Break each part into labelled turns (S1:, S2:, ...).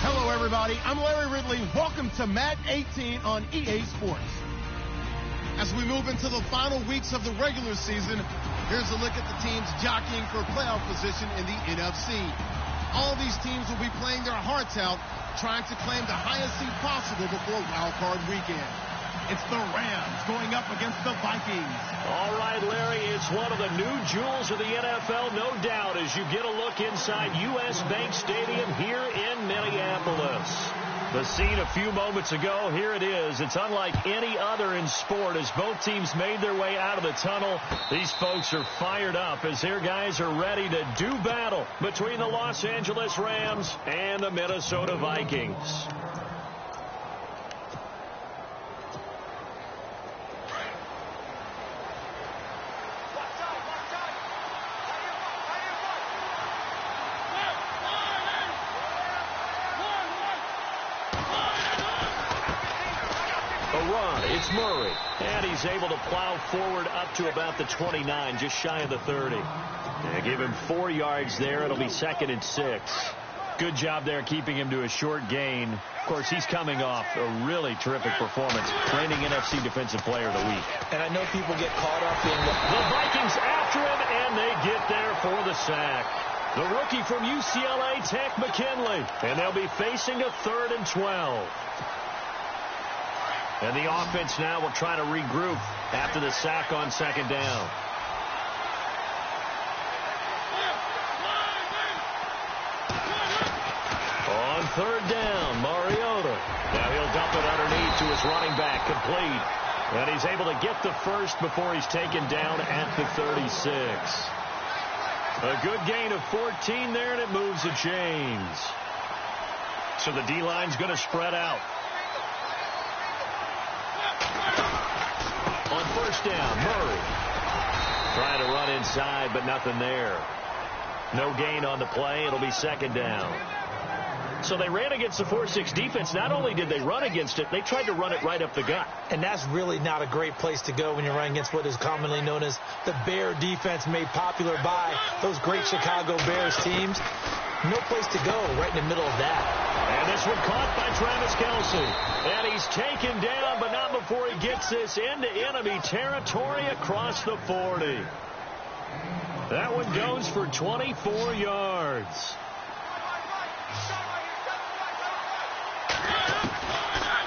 S1: Hello, everybody. I'm Larry Ridley. Welcome to Madden 18 on EA Sports. As we move into the final weeks of the regular season, here's a look at the teams jockeying for playoff position in the NFC. All these teams will be playing their hearts out, trying to claim the highest seed possible before Wild Card Weekend. It's the Rams going up against the Vikings.
S2: All right, Larry, it's one of the new jewels of the NFL, no doubt, as you get a look inside U.S. Bank Stadium here in Minneapolis. The scene a few moments ago, here it is. It's unlike any other in sport as both teams made their way out of the tunnel. These folks are fired up as their guys are ready to do battle between the Los Angeles Rams and the Minnesota Vikings. It's Murray, and he's able to plow forward up to about the 29, just shy of the 30. And give him 4 yards there. It'll be 2nd and 6. Good job there keeping him to a short gain. Of course, he's coming off a really terrific performance, reigning NFC Defensive Player of the Week.
S3: And I know people get caught up in
S2: the Vikings after him, and they get there for the sack. The rookie from UCLA, Tank McKinley, and they'll be facing a 3rd and 12. And the offense now will try to regroup after the sack on 2nd down. On 3rd down, Mariota. Now he'll dump it underneath to his running back, complete. And he's able to get the first before he's taken down at the 36. A good gain of 14 there, and it moves the chains. So the D-line's going to spread out. On 1st down, Murray. Trying to run inside, but nothing there. No gain on the play. It'll be 2nd down. So they ran against the 4-6 defense. Not only did they run against it, they tried to run it right up the gut.
S3: And that's really not a great place to go when you're running against what is commonly known as the Bear defense, made popular by those great Chicago Bears teams. No place to go right in the middle of that.
S2: And this one caught by Travis Kelce. And he's taken down, but not before he gets this into enemy territory across the 40. That one goes for 24 yards.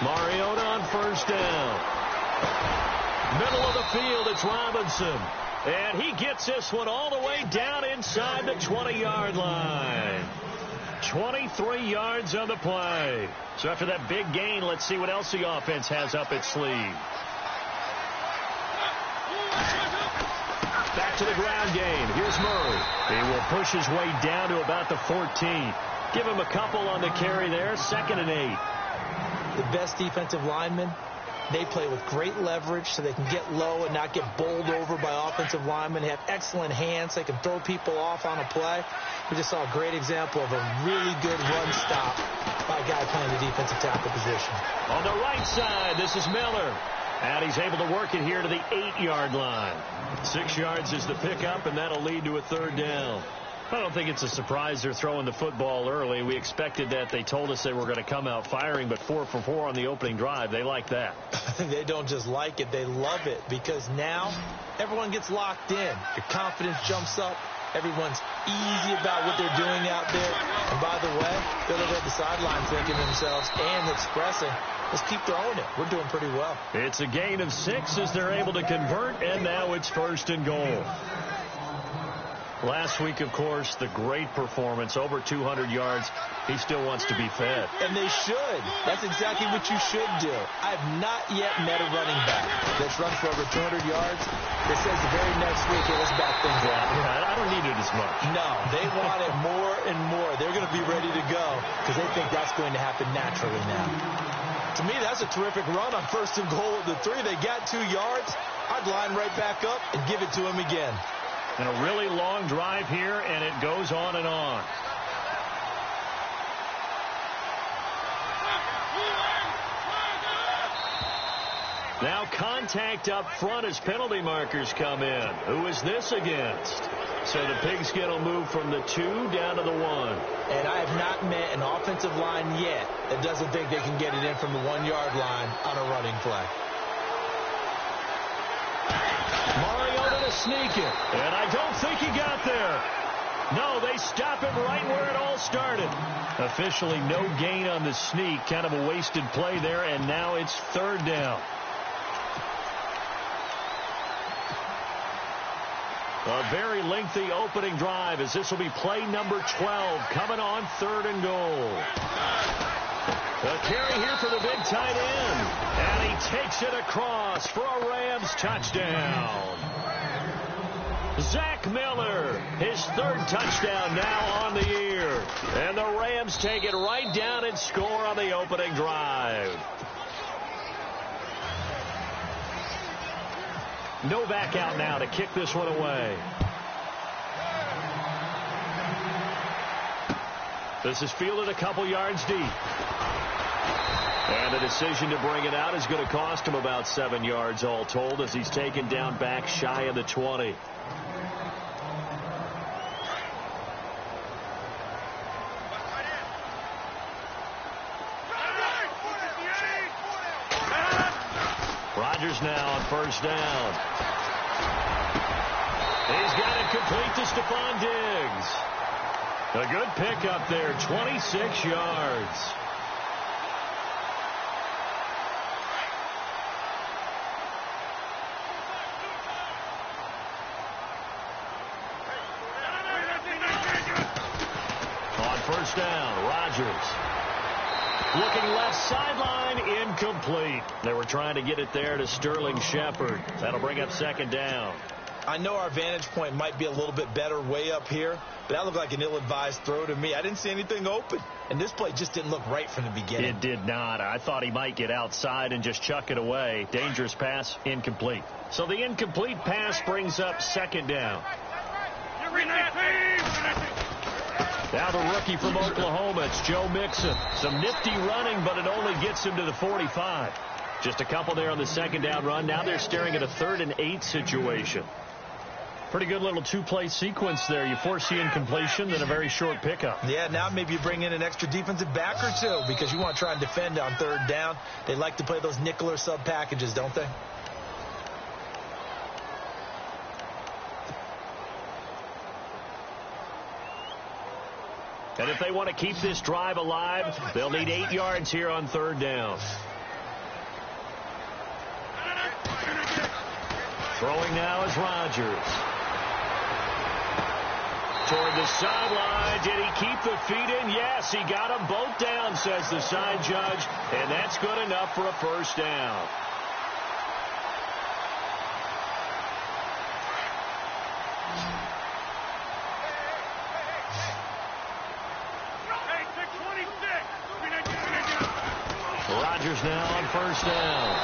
S2: Mariota on 1st down. Middle of the field, it's Robinson. And he gets this one all the way down inside the 20-yard line. 23 yards on the play. So after that big gain, let's see what else the offense has up its sleeve. Back to the ground game. Here's Murray. He will push his way down to about the 14. Give him a couple on the carry there. 2nd and 8.
S3: The best defensive lineman They play with great leverage so they can get low and not get bowled over by offensive linemen. They have excellent hands. They can throw people off on a play. We just saw a great example of a really good run stop by a guy playing the defensive tackle position.
S2: On the right side, this is Miller. And he's able to work it here to the 8-yard line. 6 yards is the pickup, and that'll lead to a 3rd down. I don't think it's a surprise they're throwing the football early. We expected that. They told us they were going to come out firing, but 4 for 4 on the opening drive. They like that.
S3: They don't just like it. They love it because now everyone gets locked in. Your confidence jumps up. Everyone's easy about what they're doing out there. And by the way, they're at the sideline thinking to themselves and expressing, let's keep throwing it. We're doing pretty well.
S2: It's a gain of 6 as they're able to convert, and now it's 1st and goal. Last week, of course, the great performance, over 200 yards. He still wants to be fed.
S3: And they should. That's exactly what you should do. I have not yet met a running back that's run for over 200 yards that says the very next week, hey, let's back things up.
S2: I don't need it as much.
S3: No, they want it more and more. They're going to be ready to go because they think that's going to happen naturally now. To me, that's a terrific run on 1st and goal at the 3. They got 2 yards. I'd line right back up and give it to him again.
S2: And a really long drive here, and it goes on and on. Now contact up front as penalty markers come in. Who is this against? So the pigskin will move from the 2 down to the 1.
S3: And I have not met an offensive line yet that doesn't think they can get it in from the 1-yard line on a running play.
S2: Mariota to sneak it. And I don't think he got there. No, they stop him right where it all started. Officially no gain on the sneak. Kind of a wasted play there, and now it's 3rd down. A very lengthy opening drive as this will be play number 12 coming on 3rd and goal. A carry here for the big tight end. And he takes it across for a Rams touchdown. Zach Miller, his 3rd touchdown now on the year. And the Rams take it right down and score on the opening drive. Novak out now to kick this one away. This is fielded a couple yards deep. And the decision to bring it out is going to cost him about 7 yards all told as he's taken down back shy of the 20. Rodgers now on 1st down. He's got it complete to Stephon Diggs. A good pickup there, 26 yards. On 1st down, Rodgers. Looking left sideline, incomplete. They were trying to get it there to Sterling Shepard. That'll bring up 2nd down.
S3: I know our vantage point might be a little bit better way up here, but that looked like an ill-advised throw to me. I didn't see anything open, and this play just didn't look right from the beginning.
S2: It did not. I thought he might get outside and just chuck it away. Dangerous pass, incomplete. So the incomplete pass brings up 2nd down. Now the rookie from Oklahoma, it's Joe Mixon. Some nifty running, but it only gets him to the 45. Just a couple there on the 2nd down run. Now they're staring at a 3rd and 8 situation. Pretty good little 2-play sequence there. You foresee incompletion, then a very short pickup.
S3: Yeah, now maybe you bring in an extra defensive back or 2 because you want to try and defend on 3rd down. They like to play those nickel or sub packages, don't they?
S2: And if they want to keep this drive alive, they'll need 8 yards here on 3rd down. Throwing now is Rodgers. Toward the sideline. Did he keep the feet in? Yes, he got them both down, says the side judge. And that's good enough for a 1st down. Rodgers now on 1st down.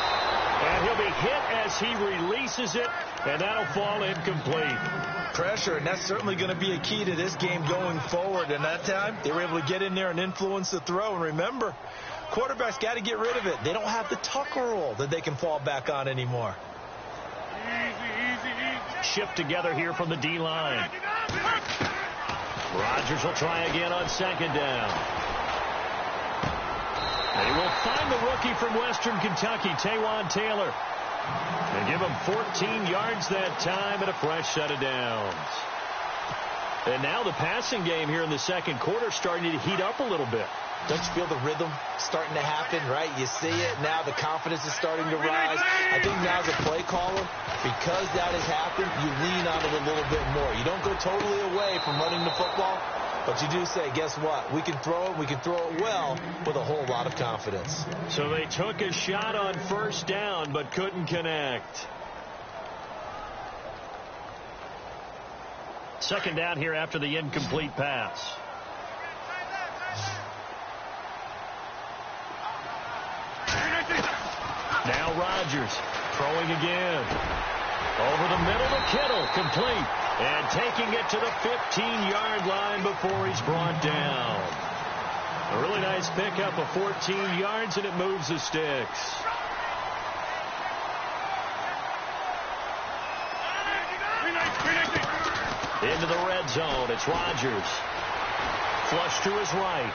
S2: And he'll be hit as he releases it, and that'll fall incomplete.
S3: Pressure, and that's certainly going to be a key to this game going forward. And that time, they were able to get in there and influence the throw. And remember, quarterbacks got to get rid of it. They don't have the Tucker rule that they can fall back on anymore.
S2: Shift together here from the D-line. Rodgers will try again on second down. They will find the rookie from Western Kentucky, Taywan Taylor. And give him 14 yards that time and a fresh set of downs. And now the passing game here in the second quarter starting to heat up a little bit.
S3: Don't you feel the rhythm starting to happen, right? You see it now. The confidence is starting to rise. I think now as a play caller, because that has happened, you lean on it a little bit more. You don't go totally away from running the football, but you do say, guess what? We can throw it. We can throw it well with a whole lot of confidence.
S2: So they took a shot on first down, but couldn't connect. Second down here after the incomplete pass. Now Rodgers throwing again. Over the middle to Kittle, complete. And taking it to the 15-yard line before he's brought down. A really nice pickup of 14 yards, and it moves the sticks. Into the red zone, it's Rodgers. Flush to his right.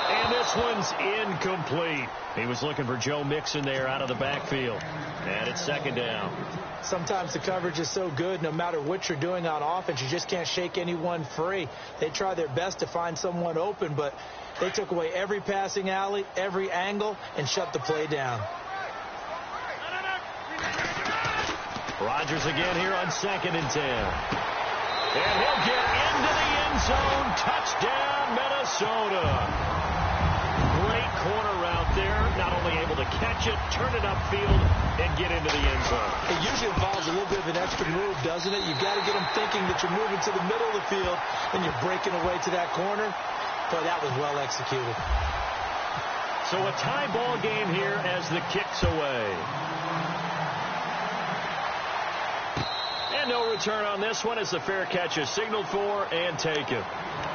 S2: And this one's incomplete. He was looking for Joe Mixon there out of the backfield. And it's second down.
S3: Sometimes the coverage is so good, no matter what you're doing on offense, you just can't shake anyone free. They try their best to find someone open, but they took away every passing alley, every angle, and shut the play down.
S2: Rodgers again here on 2nd and 10. And he'll get into the end zone. Touchdown, Minnesota. Great corner route there. Not only able to catch it, turn it upfield, and get into the end zone.
S3: It usually involves a little bit of an extra move, doesn't it? You've got to get them thinking that you're moving to the middle of the field and you're breaking away to that corner. Boy, that was well executed.
S2: So a tie ball game here as the kick's away. And no return on this one as the fair catch is signaled for and taken.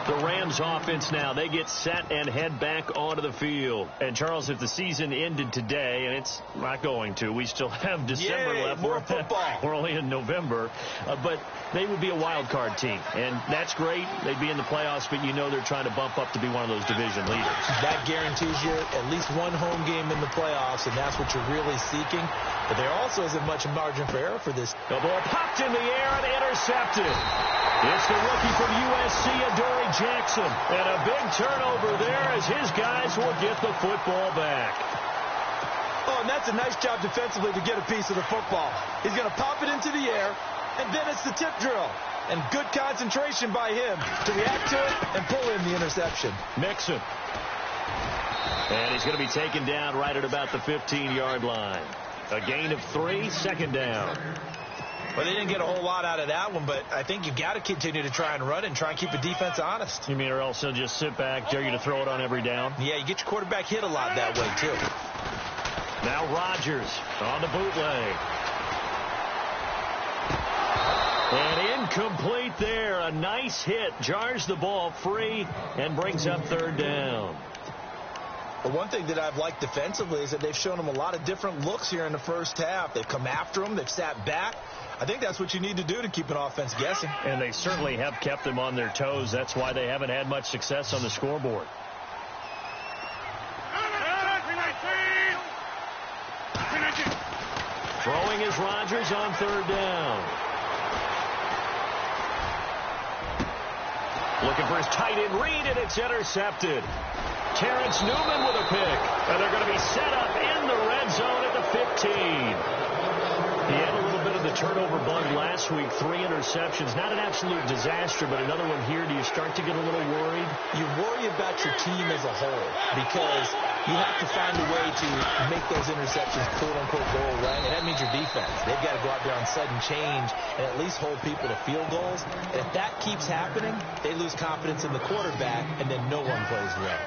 S2: The Rams offense now, they get set and head back onto the field. And, Charles, if the season ended today, and it's not going to, we still have December left.
S3: More football.
S2: We're only in November. But they would be a wild card team. And that's great. They'd be in the playoffs, but you know they're trying to bump up to be one of those division leaders.
S3: That guarantees you at least one home game in the playoffs, and that's what you're really seeking. But there also isn't much margin for error for this.
S2: The ball popped in the air and intercepted. It's the rookie from USC, Adoree Jackson. And a big turnover there as his guys will get the football back.
S3: Oh, and that's a nice job defensively to get a piece of the football. He's going to pop it into the air, and then it's the tip drill. And good concentration by him to react to it and pull in the interception.
S2: Mixon. And he's going to be taken down right at about the 15-yard line. A gain of 3, second down.
S3: Well, they didn't get a whole lot out of that one, but I think you've got to continue to try and run and try and keep the defense honest.
S2: You mean or else they'll just sit back, dare you to throw it on every down?
S3: Yeah, you get your quarterback hit a lot that way, too.
S2: Now Rodgers on the bootleg. And incomplete there. A nice hit. Jars the ball free and brings up third down.
S3: Well, one thing that I've liked defensively is that they've shown them a lot of different looks here in the first half. They've come after them. They've sat back. I think that's what you need to do to keep an offense guessing.
S2: And they certainly have kept them on their toes. That's why they haven't had much success on the scoreboard. Throwing is Rodgers on third down. Looking for his tight end read, and it's intercepted. Terrence Newman with a pick. And they're going to be set up in the red zone at the 15. He had a little bit of the turnover bug last week. 3 interceptions. Not an absolute disaster, but another one here. Do you start to get a little worried?
S3: You worry about your team as a whole because you have to find a way to make those interceptions quote-unquote go away, and that means your defense. They've got to go out there on sudden change and at least hold people to field goals. And if that keeps happening, they lose confidence in the quarterback, and then no one plays well.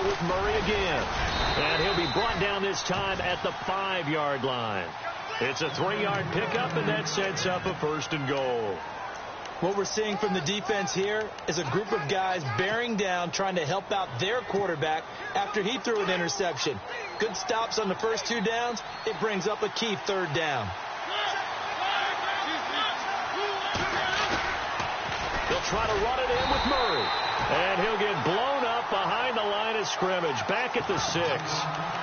S2: with Murray again. And he'll be brought down this time at the 5-yard line. It's a 3-yard pickup, and that sets up a 1st and goal.
S3: What we're seeing from the defense here is a group of guys bearing down, trying to help out their quarterback after he threw an interception. Good stops on the first 2 downs. It brings up a key 3rd down.
S2: They'll try to run it in with Murray. And he'll get blown up behind the line of scrimmage, back at the 6.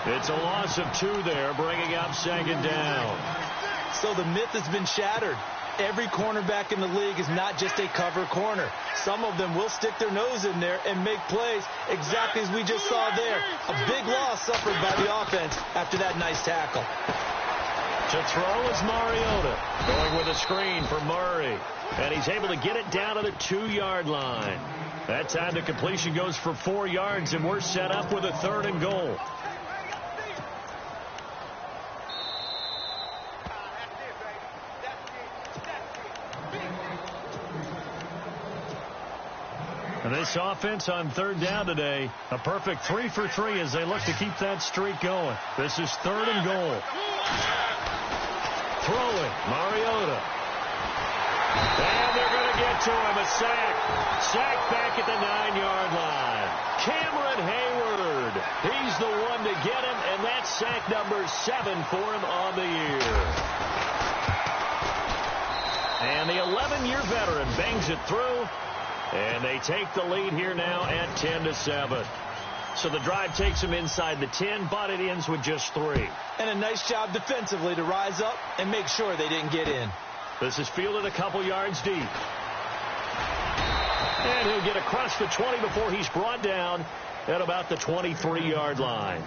S2: It's a loss of 2 there, bringing up 2nd down.
S3: So the myth has been shattered. Every cornerback in the league is not just a cover corner. Some of them will stick their nose in there and make plays exactly as we just saw there. A big loss suffered by the offense after that nice tackle.
S2: To throw is Mariota, going with a screen for Murray. And he's able to get it down to the 2-yard line. That time the completion goes for 4 yards, and we're set up with a 3rd and goal. And this offense on 3rd down today, a perfect 3 for 3 as they look to keep that streak going. This is 3rd and goal. Throwing, Mariota. And they're going to get to him, a sack. Sack back at the 9-yard line. Cameron Hayward, he's the one to get him, and that's sack number 7 for him on the year. And the 11-year veteran bangs it through. And they take the lead here now at 10-7. So the drive takes them inside the 10, but it ends with just 3.
S3: And a nice job defensively to rise up and make sure they didn't get in.
S2: This is fielded a couple yards deep. And he'll get across the 20 before he's brought down at about the 23-yard line.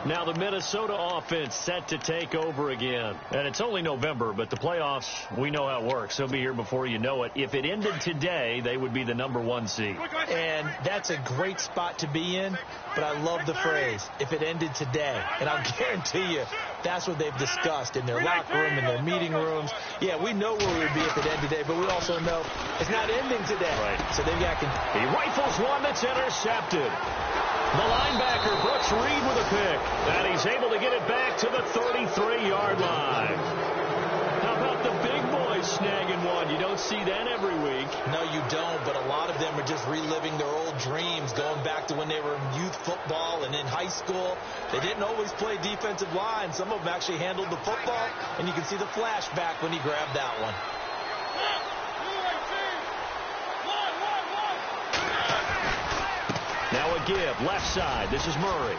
S2: Now the Minnesota offense set to take over again. And it's only November, but the playoffs, we know how it works. They'll be here before you know it. If it ended today, they would be the number 1 seed.
S3: And that's a great spot to be in, but I love the phrase, if it ended today. And I'll guarantee you, that's what they've discussed in their locker room, in their meeting rooms. Yeah, we know where we would be if it ended today, but we also know it's not ending today.
S2: Right.
S3: So they've got...
S2: He rifles one that's intercepted. The linebacker, Brooks Reed, with a pick. And he's able to get it back to the 33-yard line. How about the big boys snagging one? You don't see that every week.
S3: No, you don't, but a lot of them are just reliving their old dreams, going back to when they were in youth football and in high school. They didn't always play defensive line. Some of them actually handled the football, and you can see the flashback when he grabbed that one.
S2: Now a give, left side. This is Murray.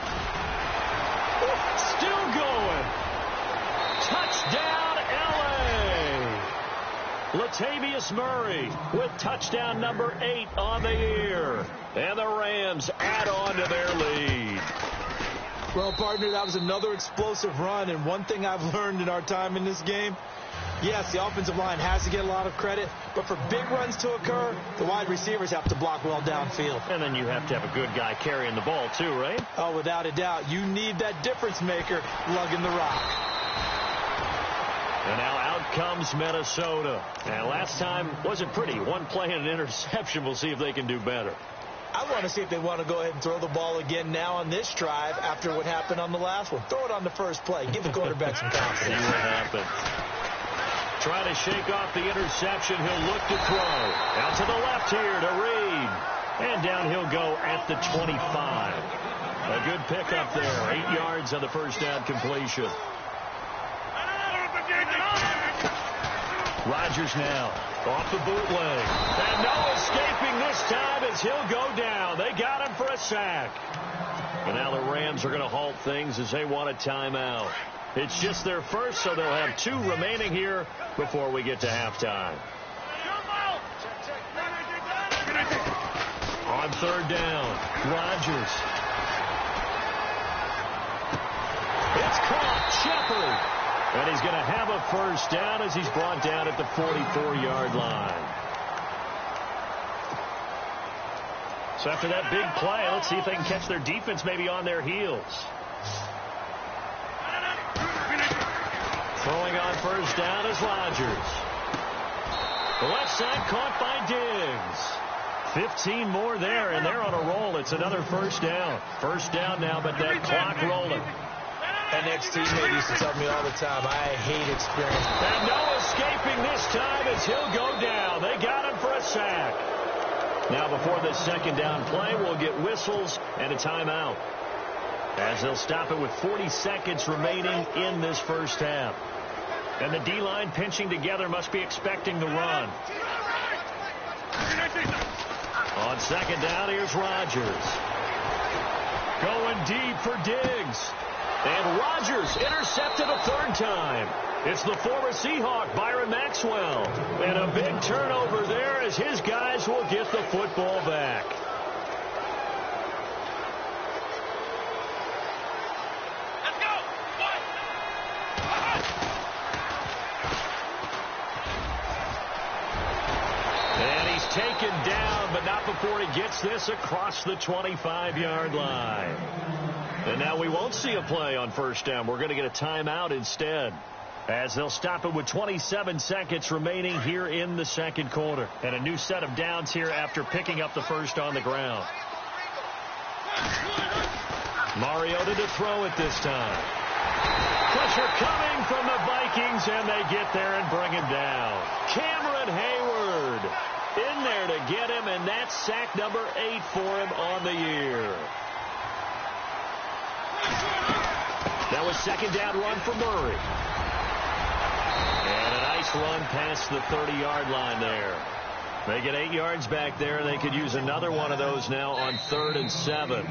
S2: Still going. Touchdown, L.A. Latavius Murray with touchdown number 8 on the year. And the Rams add on to their lead.
S3: Well, partner, that was another explosive run. And one thing I've learned in our time in this game, yes, the offensive line has to get a lot of credit, but for big runs to occur, the wide receivers have to block well downfield.
S2: And then you have to have a good guy carrying the ball too, right?
S3: Oh, without a doubt. You need that difference maker lugging the rock.
S2: And now out comes Minnesota. And last time wasn't pretty. One play and an interception. We'll see if they can do better.
S3: I want to see if they want to go ahead and throw the ball again now on this drive after what happened on the last one. Throw it on the first play. Give the quarterback some confidence.
S2: See what happens. Trying to shake off the interception. He'll look to throw. Out to the left here to Reed. And down he'll go at the 25. A good pickup there. 8 yards on the first down completion. Rodgers now off the bootleg. And no escaping this time as he'll go down. They got him for a sack. And now the Rams are going to halt things as they want a timeout. It's just their first, so they'll have 2 remaining here before we get to halftime. On third down, Rodgers. It's caught, Shepard. And he's going to have a first down as he's brought down at the 44-yard line. So after that big play, let's see if they can catch their defense maybe on their heels. Throwing on first down is Rodgers. The left side caught by Diggs. 15 more there, and they're on a roll. It's another first down. First down now, but that clock rolling.
S3: An ex-teammate used to tell me all the time, I hate experience.
S2: And no escaping this time as he'll go down. They got him for a sack. Now before this second down play, we'll get whistles and a timeout, as they'll stop it with 40 seconds remaining in this first half. And the D-line pinching together must be expecting the run. On second down, here's Rodgers. Going deep for Diggs. And Rodgers intercepted a third time. It's the former Seahawk, Byron Maxwell. And a big turnover there as his guys will get the football back.
S4: Let's go.
S2: And he's taken down, but not before he gets this across the 25-yard line. And now we won't see a play on first down. We're going to get a timeout instead, as they'll stop it with 27 seconds remaining here in the second quarter. And a new set of downs here after picking up the first on the ground. Mariota to throw it this time. Pressure coming from the Vikings, and they get there and bring him down. Cameron Hayward in there to get him, and that's sack number 8 for him on the year. That was second down run for Murray. And a nice run past the 30-yard line there. They get 8 yards back there, and they could use another one of those now on 3rd and 7.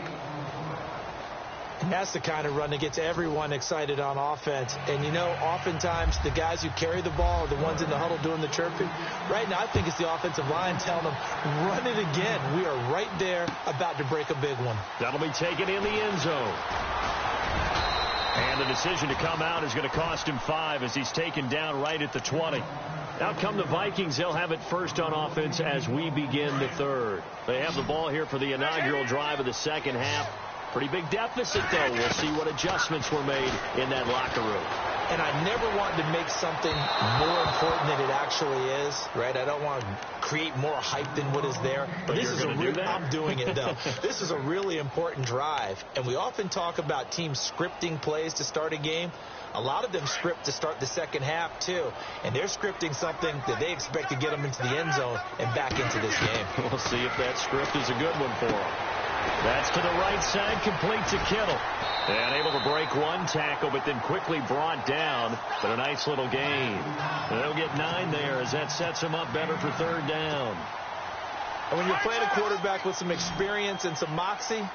S3: And that's the kind of run that gets everyone excited on offense. And, you know, oftentimes the guys who carry the ball are the ones in the huddle doing the chirping. Right now, I think it's the offensive line telling them, run it again. We are right there about to break a big one.
S2: That'll be taken in the end zone. And the decision to come out is going to cost him 5 as he's taken down right at the 20. Out come the Vikings. They'll have it first on offense as we begin the third. They have the ball here for the inaugural drive of the second half. Pretty big deficit, though. We'll see what adjustments were made in that locker room.
S3: And I never want to make something more important than it actually is, right? I don't want to create more hype than what is there.
S2: But this is
S3: I'm doing it, though. This is a really important drive. And we often talk about teams scripting plays to start a game. A lot of them script to start the second half, too. And they're scripting something that they expect to get them into the end zone and back into this game.
S2: We'll see if that script is a good one for them. That's to the right side, complete to Kittle. And able to break one tackle, but then quickly brought down. But a nice little gain. And they'll get 9 there as that sets them up better for third down.
S3: And when you're playing a quarterback with some experience and some moxie,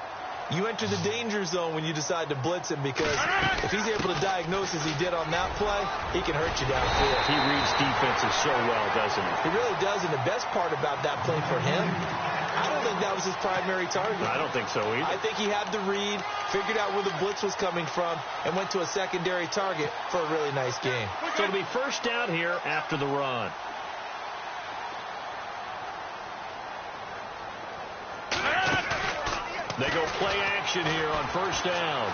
S3: you enter the danger zone when you decide to blitz him, because if he's able to diagnose as he did on that play, he can hurt you downfield.
S2: He reads defenses so well, doesn't he?
S3: He really does, and the best part about that play for him, I don't think that was his primary target.
S2: I don't think so either.
S3: I think he had the read, figured out where the blitz was coming from, and went to a secondary target for a really nice game.
S2: So it'll be first down here after the run. They go play action here on first down.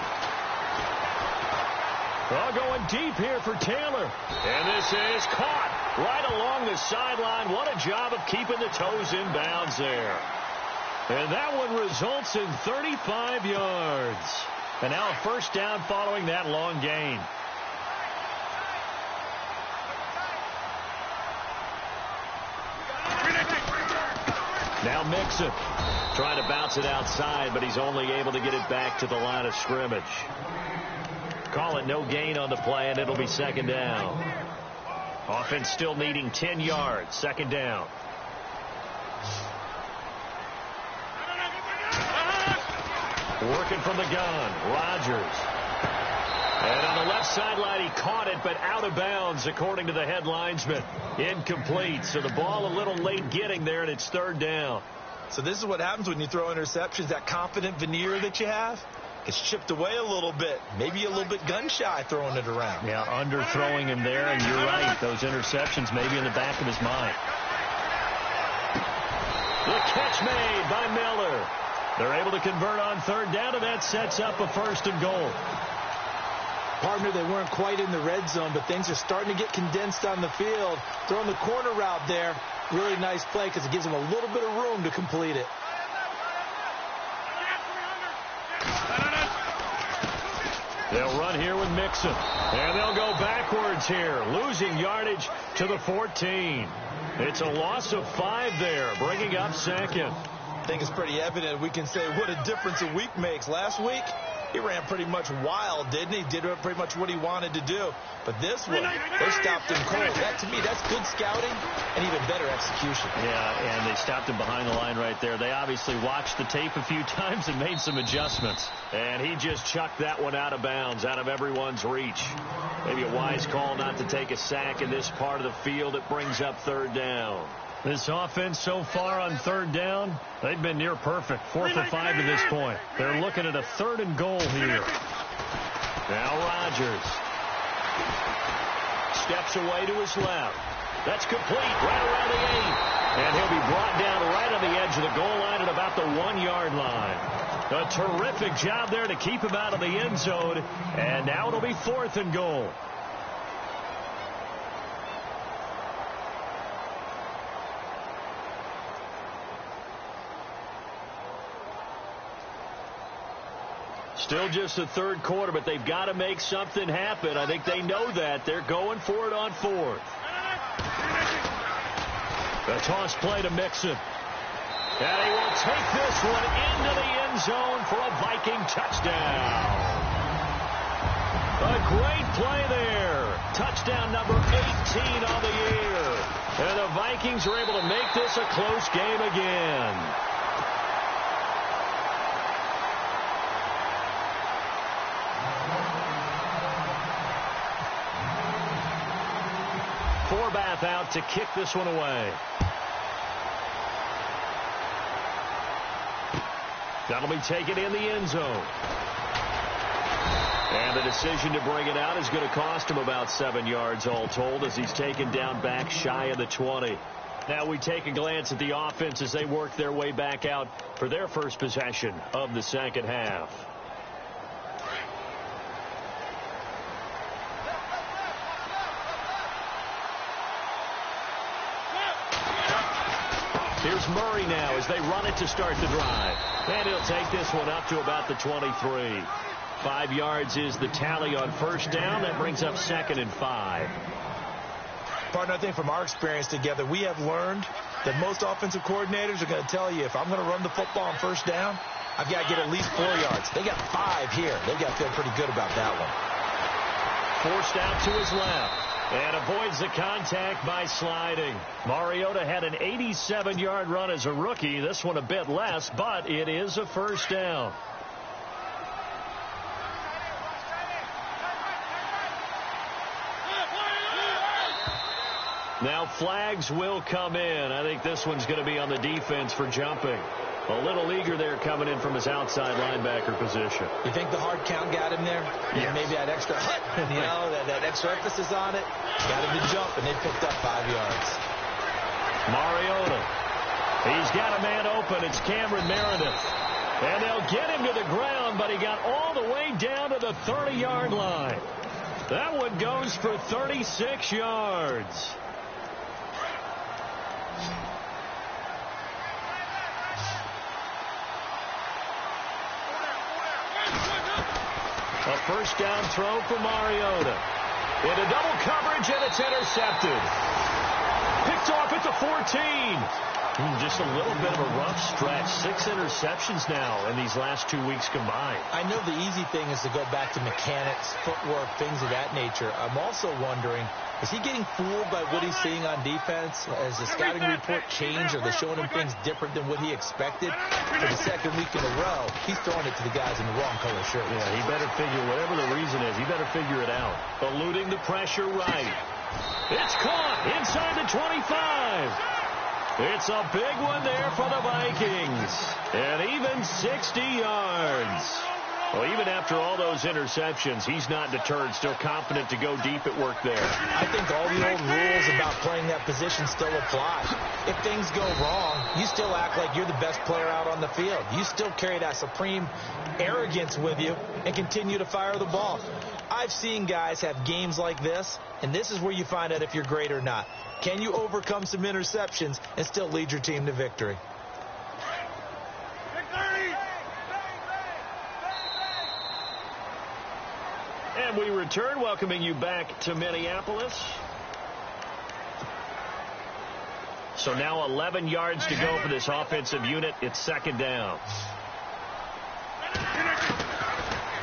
S2: Well, going deep here for Taylor. And this is caught right along the sideline. What a job of keeping the toes in bounds there. And that one results in 35 yards. And now a first down following that long gain. Now Mixon trying to bounce it outside, but he's only able to get it back to the line of scrimmage. Call it no gain on the play, and it'll be second down. Offense still needing 10 yards. Second down. Working from the gun. Rodgers. And on the left sideline, he caught it, but out of bounds, according to the head linesman. Incomplete. So the ball a little late getting there, and it's third down.
S3: So this is what happens when you throw interceptions. That confident veneer that you have gets chipped away a little bit. Maybe a little bit gun-shy throwing it around.
S2: Yeah, underthrowing him there, and you're right. Those interceptions may be in the back of his mind. The catch made by Miller. They're able to convert on third down, and that sets up a first and goal.
S3: Partner, they weren't quite in the red zone, but things are starting to get condensed on the field. Throwing the corner route there, really nice play because it gives them a little bit of room to complete it.
S2: They'll run here with Mixon, and they'll go backwards here, losing yardage to the 14. It's a loss of 5 there, bringing up second.
S3: I think it's pretty evident. We can say what a difference a week makes. Last week, he ran pretty much wild, didn't he? Did pretty much what he wanted to do. But this one, they stopped him cold. That, to me, that's good scouting and even better execution.
S2: Yeah, and they stopped him behind the line right there. They obviously watched the tape a few times and made some adjustments. And he just chucked that one out of bounds, out of everyone's reach. Maybe a wise call not to take a sack in this part of the field. It brings up third down. This offense so far on third down, they've been near perfect. 4 for 5 to this point. They're looking at a 3rd and goal here. Now Rodgers steps away to his left. That's complete right around the 8. And he'll be brought down right on the edge of the goal line at about the 1-yard line. A terrific job there to keep him out of the end zone. And now it'll be 4th and goal. Still just the 3rd quarter, but they've got to make something happen. I think they know that. They're going for it on 4th. The toss play to Mixon. And he will take this one into the end zone for a Viking touchdown. A great play there. Touchdown number 18 on the year. And the Vikings are able to make this a close game again. Forbath out to kick this one away. That'll be taken in the end zone. And the decision to bring it out is going to cost him about 7 yards all told as he's taken down back shy of the 20. Now we take a glance at the offense as they work their way back out for their first possession of the second half. Here's Murray now as they run it to start the drive. And he'll take this one up to about the 23. 5 yards is the tally on first down. That brings up 2nd and 5.
S3: Partner, I think from our experience together, we have learned that most offensive coordinators are going to tell you, if I'm going to run the football on first down, I've got to get at least 4 yards. They got 5 here. They've got to feel pretty good about that one.
S2: Forced out to his left. And avoids the contact by sliding. Mariota had an 87-yard run as a rookie. This one a bit less, but it is a first down. Now flags will come in. I think this one's going to be on the defense for jumping. A little eager there coming in from his outside linebacker position.
S3: You think the hard count got him there?
S2: Yes.
S3: Maybe that extra that extra emphasis on it. Got him to jump, and they picked up 5 yards.
S2: Mariota. He's got a man open. It's Cameron Meredith. And they'll get him to the ground, but he got all the way down to the 30-yard line. That one goes for 36 yards. A first down throw for Mariota. Into double coverage, and it's intercepted. Picked off at the 14. Just a little bit of a rough stretch. 6 interceptions now in these last 2 weeks combined.
S3: I know the easy thing is to go back to mechanics, footwork, things of that nature. I'm also wondering, is he getting fooled by what he's seeing on defense? Has the scouting report changed? Are they showing him things different than what he expected? For the second week in a row, he's throwing it to the guys in the wrong color shirts.
S2: Yeah, he better figure, whatever the reason is, he better figure it out. Eluding the pressure right. It's caught inside the 25. It's a big one there for the Vikings. And even 60 yards. Well, even after all those interceptions, he's not deterred, still confident to go deep at work there.
S3: I think all the old rules about playing that position still apply. If things go wrong, you still act like you're the best player out on the field. You still carry that supreme arrogance with you and continue to fire the ball. I've seen guys have games like this, and this is where you find out if you're great or not. Can you overcome some interceptions and still lead your team to victory?
S2: And we return, welcoming you back to Minneapolis. So now 11 yards to go for this offensive unit. It's second down.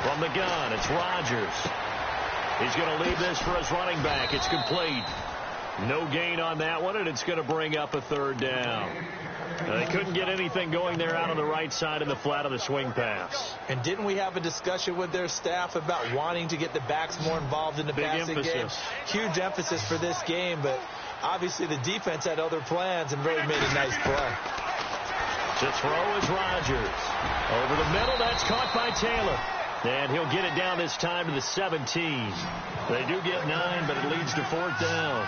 S2: From the gun, it's Rodgers. He's going to leave this for his running back. It's complete. No gain on that one, and it's going to bring up a third down. They couldn't get anything going there out on the right side in the flat of the swing pass.
S3: And didn't we have a discussion with their staff about wanting to get the backs more involved in the passing game? Huge emphasis for this game, but obviously the defense had other plans and really made a nice play.
S2: To throw is Rodgers. Over the middle, that's caught by Taylor. And he'll get it down this time to the 17. They do get 9, but it leads to fourth down.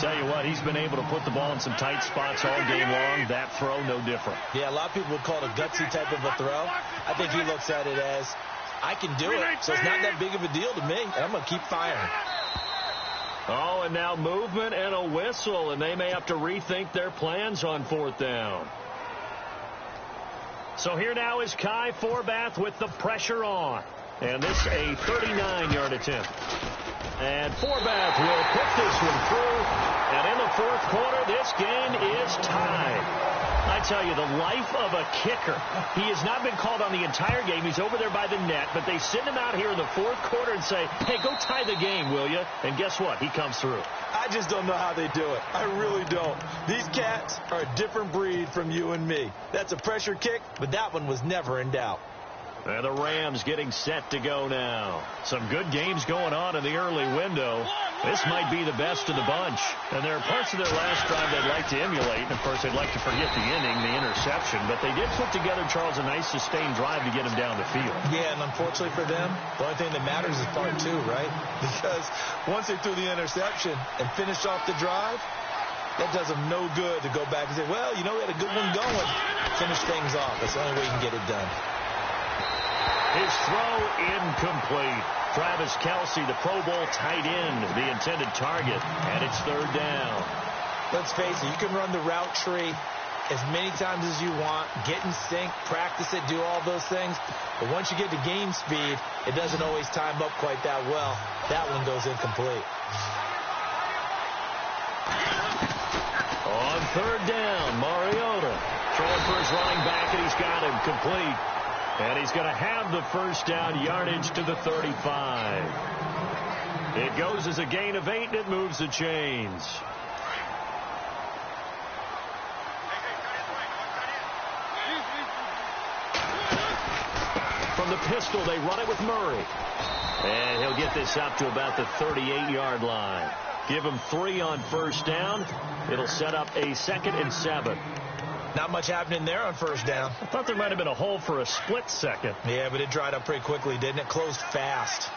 S2: Tell you what, he's been able to put the ball in some tight spots all game long. That throw, no different.
S3: Yeah, a lot of people would call it a gutsy type of a throw. I think he looks at it as, I can do it, so it's not that big of a deal to me, and I'm going to keep firing.
S2: Oh, and now movement and a whistle, and they may have to rethink their plans on fourth down. So here now is Kai Forbath with the pressure on. And this a 39-yard attempt. And Forbath will put this one through. And in the fourth quarter, this game is tied. I tell you, the life of a kicker. He has not been called on the entire game. He's over there by the net. But they send him out here in the fourth quarter and say, hey, go tie the game, will you? And guess what? He comes through.
S3: I just don't know how they do it. I really don't. These cats are a different breed from you and me. That's a pressure kick, but that one was never in doubt.
S2: And the Rams getting set to go now. Some good games going on in the early window. This might be the best of the bunch. And there are parts of their last drive they'd like to emulate. And, of course, they'd like to forget the inning, the interception. But they did put together, Charles, a nice sustained drive to get him down the field.
S3: Yeah, and unfortunately for them, the only thing that matters is part two, right? Because once they threw the interception and finished off the drive, that does them no good to go back and say, well, you know, we had a good one going. Finish things off. That's the only way you can get it done.
S2: His throw incomplete. Travis Kelce, the Pro Bowl tight end, the intended target, and it's third down.
S3: Let's face it, you can run the route tree as many times as you want, get in sync, practice it, do all those things. But once you get to game speed, it doesn't always time up quite that well. That one goes incomplete.
S2: On third down, Mariota throwing for his running back, and he's got him complete. And he's going to have the first down, yardage to the 35. It goes as a gain of 8, and it moves the chains. From the pistol, they run it with Murray. And he'll get this up to about the 38-yard line. Give him 3 on first down. It'll set up a 2nd and 7.
S3: Not much happening there on first down.
S2: I thought there might have been a hole for a split second.
S3: Yeah, but it dried up pretty quickly, didn't it? Closed fast.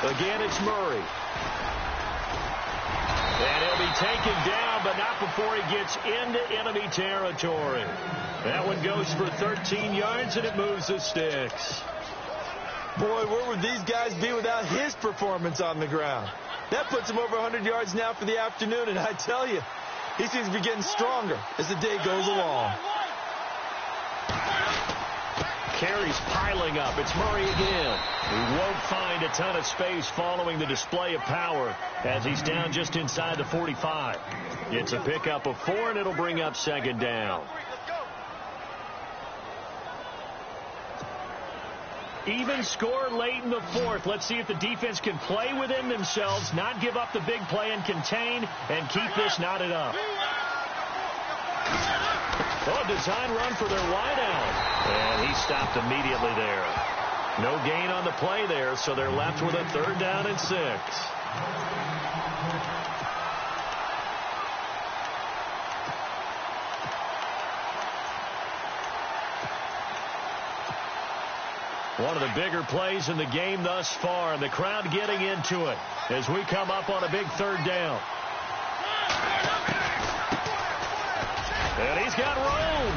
S2: Again, it's Murray. And he'll be taken down, but not before he gets into enemy territory. That one goes for 13 yards, and it moves the sticks.
S3: Boy, where would these guys be without his performance on the ground? That puts him over 100 yards now for the afternoon, and I tell you, he seems to be getting stronger as the day goes along.
S2: Carries piling up. It's Murray again. He won't find a ton of space following the display of power as he's down just inside the 45. It's a pickup of 4, and it'll bring up second down. Even score late in the fourth. Let's see if the defense can play within themselves, not give up the big play and contain, and keep this knotted up. Oh, design run for their wideout. And he stopped immediately there. No gain on the play there, so they're left with a third down and 6. One of the bigger plays in the game thus far, and the crowd getting into it as we come up on a big third down. And he's got room.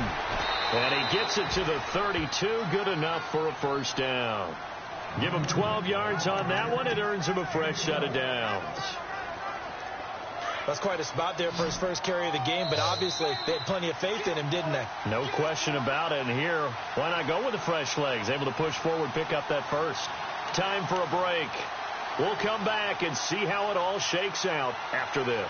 S2: And he gets it to the 32. Good enough for a first down. Give him 12 yards on that one. It earns him a fresh set of downs.
S3: That's quite a spot there for his first carry of the game, but obviously they had plenty of faith in him, didn't they?
S2: No question about it. And here, why not go with the fresh legs? Able to push forward, pick up that first. Time for a break. We'll come back and see how it all shakes out after this.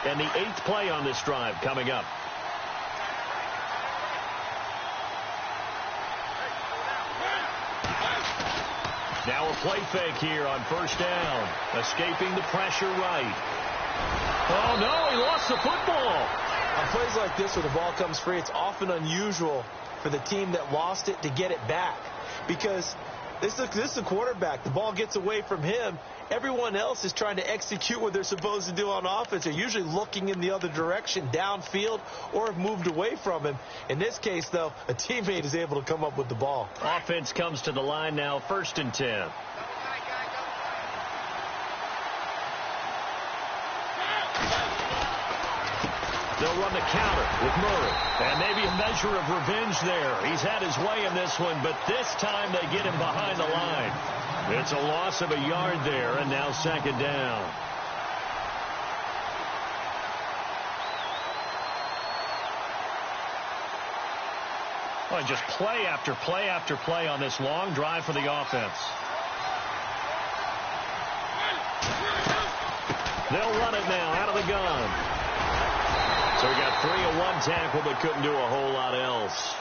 S2: And the 8th play on this drive coming up. Now a play fake here on first down. Escaping the pressure right. Oh, no, he lost the football.
S3: On plays like this where the ball comes free, it's often unusual for the team that lost it to get it back. Because this is a quarterback. The ball gets away from him. Everyone else is trying to execute what they're supposed to do on offense. They're usually looking in the other direction, downfield, or have moved away from him. In this case, though, a teammate is able to come up with the ball.
S2: Offense comes to the line now, 1st and 10. They'll run the counter with Murray. And maybe a measure of revenge there. He's had his way in this one, but this time they get him behind the line. It's a loss of a yard there, and now 2nd down. Well, just play after play after play on this long drive for the offense. They'll run it now out of the gun. So we got 3 on 1 tackle, but couldn't do a whole lot else.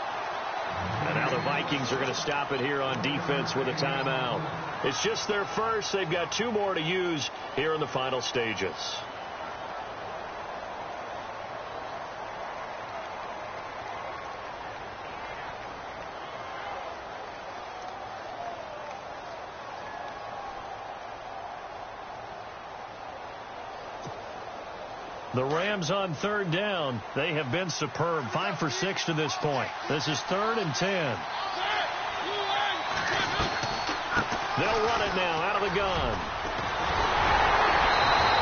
S2: And now the Vikings are going to stop it here on defense with a timeout. It's just their first. They've got 2 more to use here in the final stages. The Rams on 3rd down. They have been superb. 5 for 6 to this point. This is 3rd and 10. They'll run it now out of the gun.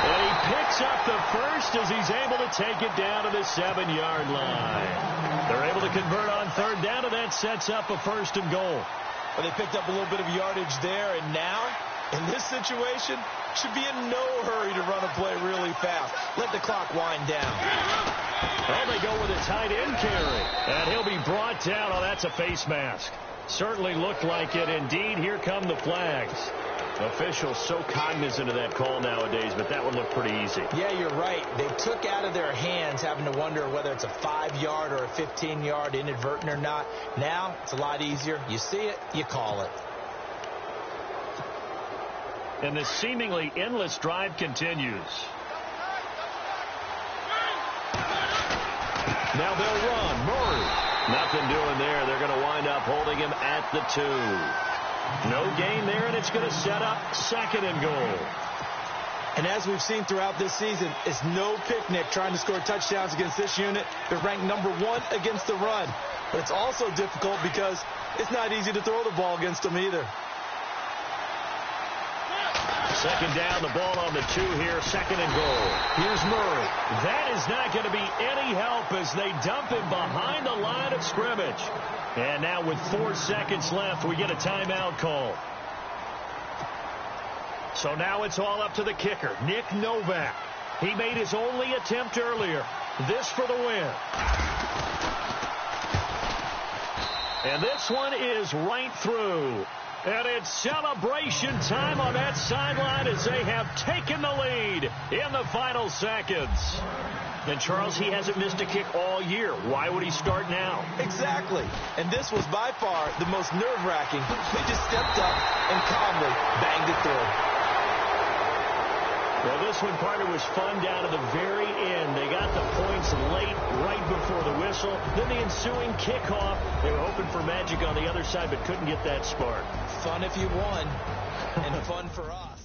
S2: And he picks up the first as he's able to take it down to the 7-yard line. They're able to convert on 3rd down, and that sets up a 1st and goal.
S3: Well, they picked up a little bit of yardage there, and now, in this situation, should be in no hurry to run a play really fast. Let the clock wind down.
S2: Well, they go with a tight end carry. And he'll be brought down. Oh, that's a face mask. Certainly looked like it. Indeed, here come the flags. Officials so cognizant of that call nowadays, but that one looked pretty easy.
S3: Yeah, you're right. They took out of their hands having to wonder whether it's a 5-yard or a 15-yard inadvertent or not. Now, it's a lot easier. You see it, you call it.
S2: And this seemingly endless drive continues. Now they'll run. Murray. Nothing doing there. They're going to wind up holding him at the 2. No gain there, and it's going to set up 2nd and goal.
S3: And as we've seen throughout this season, it's no picnic trying to score touchdowns against this unit. They're ranked number 1 against the run. But it's also difficult because it's not easy to throw the ball against them either.
S2: 2nd down, the ball on the 2 here, 2nd and goal. Here's Murray. That is not going to be any help as they dump him behind the line of scrimmage. And now with 4 seconds left, we get a timeout call. So now it's all up to the kicker, Nick Novak. He made his only attempt earlier. This for the win. And this one is right through. And it's celebration time on that sideline as they have taken the lead in the final seconds. And, Charles, he hasn't missed a kick all year. Why would he start now?
S3: Exactly. And this was by far the most nerve-wracking. They just stepped up and calmly banged it through.
S2: Well, this one, partner, was fun down to the very end. They got the points late, right before the whistle. Then the ensuing kickoff. They were hoping for magic on the other side, but couldn't get that spark.
S3: Fun if you won, and fun for us.